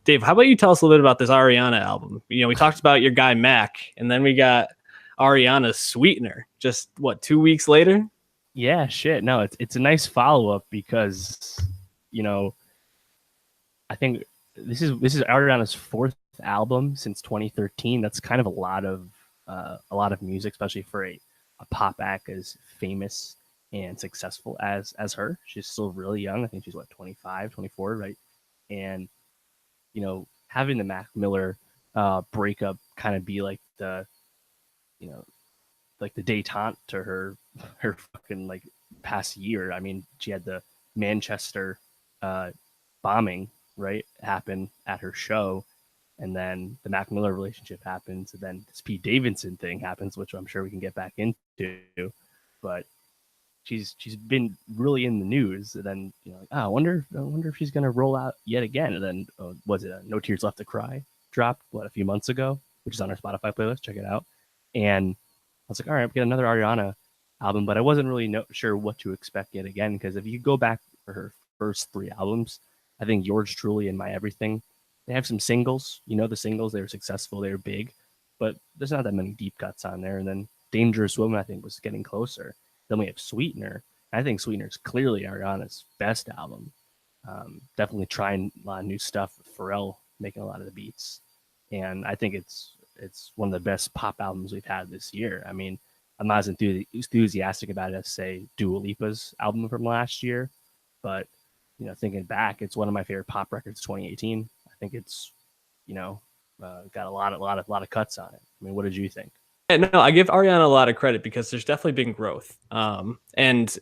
Dave, how about you tell us a little bit about this Ariana album? We talked about your guy Mac, and then we got Ariana's Sweetener. Just what, 2 weeks later? Yeah, shit. No, it's a nice follow up because I think this is Ariana's fourth album since 2013. That's kind of a lot of music, especially for a pop act as famous and successful as her. She's still really young. I think she's 25, 24, right? And having the Mac Miller breakup kind of be like the like the detente to her fucking like past year. I mean, she had the Manchester bombing, right, happen at her show, and then the Mac Miller relationship happens, and then this Pete Davidson thing happens, which I'm sure we can get back into. But she's been really in the news. And then I wonder if she's gonna roll out yet again. And then was it No Tears Left to Cry dropped a few months ago, which is on our Spotify playlist. Check it out. And I was like, all right, get another Ariana album, but I wasn't really sure what to expect yet again, because if you go back for her first three albums, I think Yours Truly and My Everything, they have some singles. The singles, they were successful, they were big, but there's not that many deep cuts on there. And then Dangerous Woman, I think, was getting closer. Then we have Sweetener. I think Sweetener is clearly Ariana's best album. Definitely trying a lot of new stuff with Pharrell making a lot of the beats. And I think it's one of the best pop albums we've had this year. I mean, I'm not as enthusiastic about it as, say, Dua Lipa's album from last year, but thinking back, it's one of my favorite pop records 2018. I think it's got a lot of cuts on it. I mean, what did you think? Yeah, no, I give Ariana a lot of credit because there's definitely been growth. And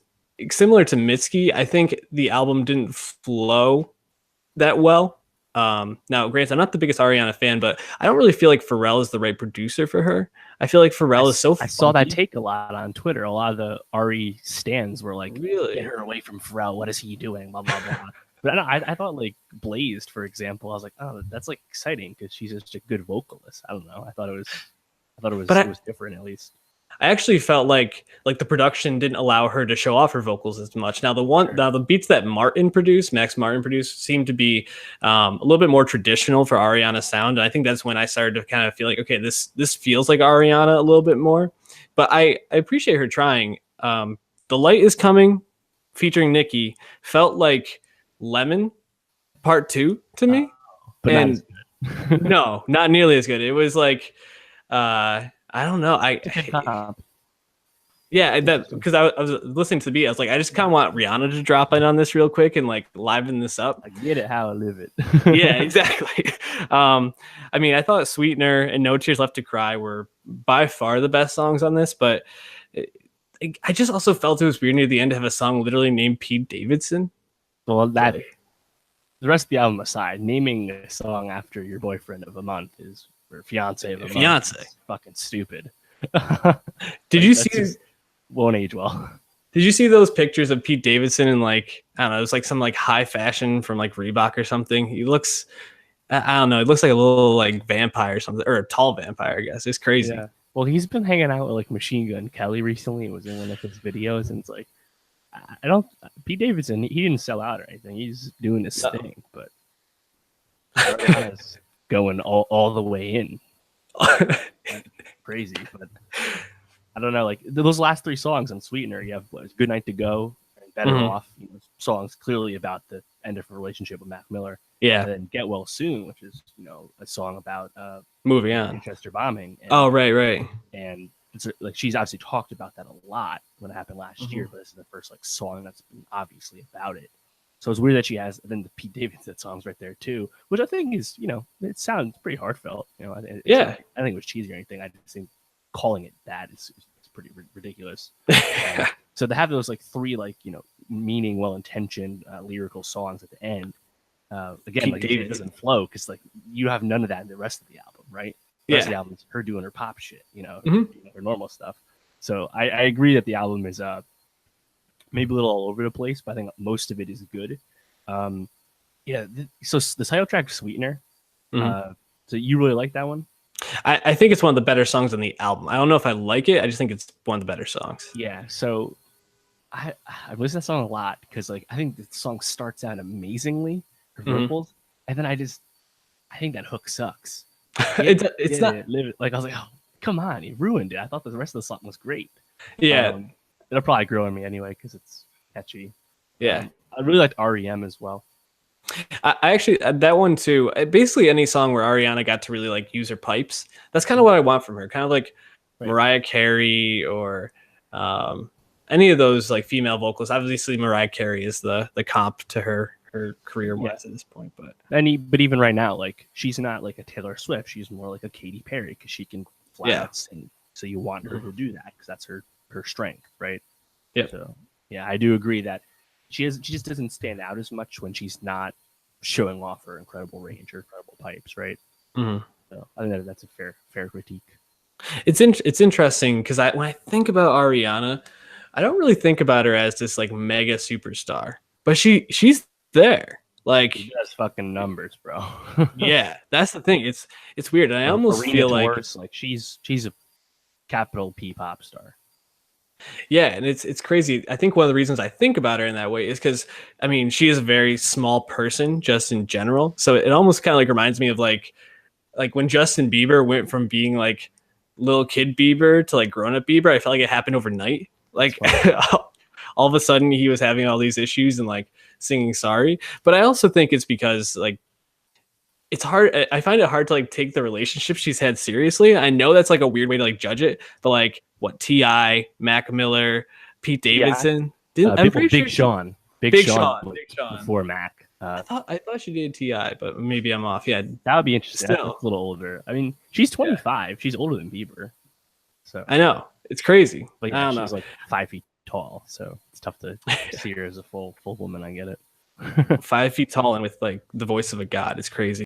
similar to Mitski, I think the album didn't flow that well. Now, granted, I'm not the biggest Ariana fan, but I don't really feel like Pharrell is the right producer for her. I feel like Pharrell is so funky. I saw that take a lot on Twitter. A lot of the Ari stans were like, really? Get her away from Pharrell. What is he doing? Blah, blah, blah. But I thought like Blazed, for example, I was like, oh, that's like exciting because she's just a good vocalist. I don't know. I thought it was different, at least. I actually felt like the production didn't allow her to show off her vocals as much. Now the beats that Max Martin produced, seemed to be a little bit more traditional for Ariana's sound. And I think that's when I started to kind of feel like, okay, this feels like Ariana a little bit more. But I appreciate her trying. The Light Is Coming, featuring Nicki, felt like Lemon Part 2 to me. But not as good. No, not nearly as good. It was like I don't know. Yeah, that because I was listening to the beat. I was like, I just kind of want Rihanna to drop in on this real quick and like liven this up. I get it, how I live it. Yeah, exactly. I mean, I thought Sweetener and No Tears Left to Cry were by far the best songs on this, but I just also felt it was weird near the end to have a song literally named Pete Davidson. Well, the rest of the album aside, naming a song after your boyfriend of a month is, or fiance of a month, is fucking stupid. Did you see? Won't age well. Did you see those pictures of Pete Davidson in like, I don't know, it was like some like high fashion from like Reebok or something? He looks, I don't know, it looks like a little like vampire or something, or a tall vampire, I guess. It's crazy. Yeah. Well, he's been hanging out with like Machine Gun Kelly recently. It was in one of his videos, and it's like, Pete Davidson, he didn't sell out or anything. He's doing this thing, but going all the way in. Crazy, but I don't know. Like those last three songs on Sweetener, you have Good Night to Go and Better Off, songs clearly about the end of a relationship with Mac Miller. Yeah. And then Get Well Soon, which is, a song about moving on, Manchester bombing. And, right. And it's like she's obviously talked about that a lot when it happened last year, but this is the first like song that's been obviously about it. So it's weird that she has then the Pete Davidson songs right there too, which I think is, it sounds pretty heartfelt. I think it was cheesy or anything. I just think calling it that is pretty ridiculous. So to have those like three like meaning, well-intentioned lyrical songs at the end, again, like it doesn't flow because like you have none of that in the rest of the album, right? The rest of the album is her doing her pop shit, her normal stuff. So I agree that the album is maybe a little all over the place, but I think most of it is good. So the title track Sweetener. So you really like that one? I think it's one of the better songs on the album. I don't know if I like it. I just think it's one of the better songs. Yeah. So I listen to that song a lot because like I think the song starts out amazingly, her vocals, and then I just I think that hook sucks. It's Get not. it, live it. Like I was like, oh, come on, you ruined it. I thought the rest of the song was great. Yeah, It'll probably grow on me anyway because it's catchy. yeah. I really liked REM as well. I actually that one too. Basically, any song where Ariana got to really like use her pipes. That's kind of what I want from her. Kind of like Right. Mariah Carey or any of those like female vocalists. Obviously, Mariah Carey is the comp to her career wise at this point. But But even right now, like she's not like a Taylor Swift. She's more like a Katy Perry because she can flat out sing. So you want her to do that because that's her strength, right? Yeah. So yeah, I do agree that she just doesn't stand out as much when she's not showing off her incredible range or incredible pipes, right? Mm-hmm. So I think that's a fair critique. It's interesting because when I think about Ariana, I don't really think about her as this like mega superstar, but she's there. Like She has fucking numbers, bro. yeah, that's the thing. It's weird. And I almost Arena feel tours, like she's a capital P pop star. yeah, and it's crazy. I think one of the reasons I think about her in that way is because I mean she is a very small person just in general. So it almost kind of like reminds me of like when Justin Bieber went from being like little kid Bieber to like grown up Bieber. I felt like it happened overnight. Like all of a sudden he was having all these issues and like singing sorry. But I also think it's because like it's hard. I find it hard to like take the relationship she's had seriously. I know that's like a weird way to like judge it, but like what Ti, Mac Miller, Pete Davidson, I'm pretty Big sure Sean, Big Sean before Mac. I thought she did Ti, but maybe I'm off. Yeah, That would be interesting. Still. That's a little older. I mean, she's 25. Yeah. She's older than Bieber. So I know it's crazy. But yeah, she's like 5 feet tall, so it's tough to see her as a full woman. I get it. 5 feet tall and with like the voice of a god. It's crazy.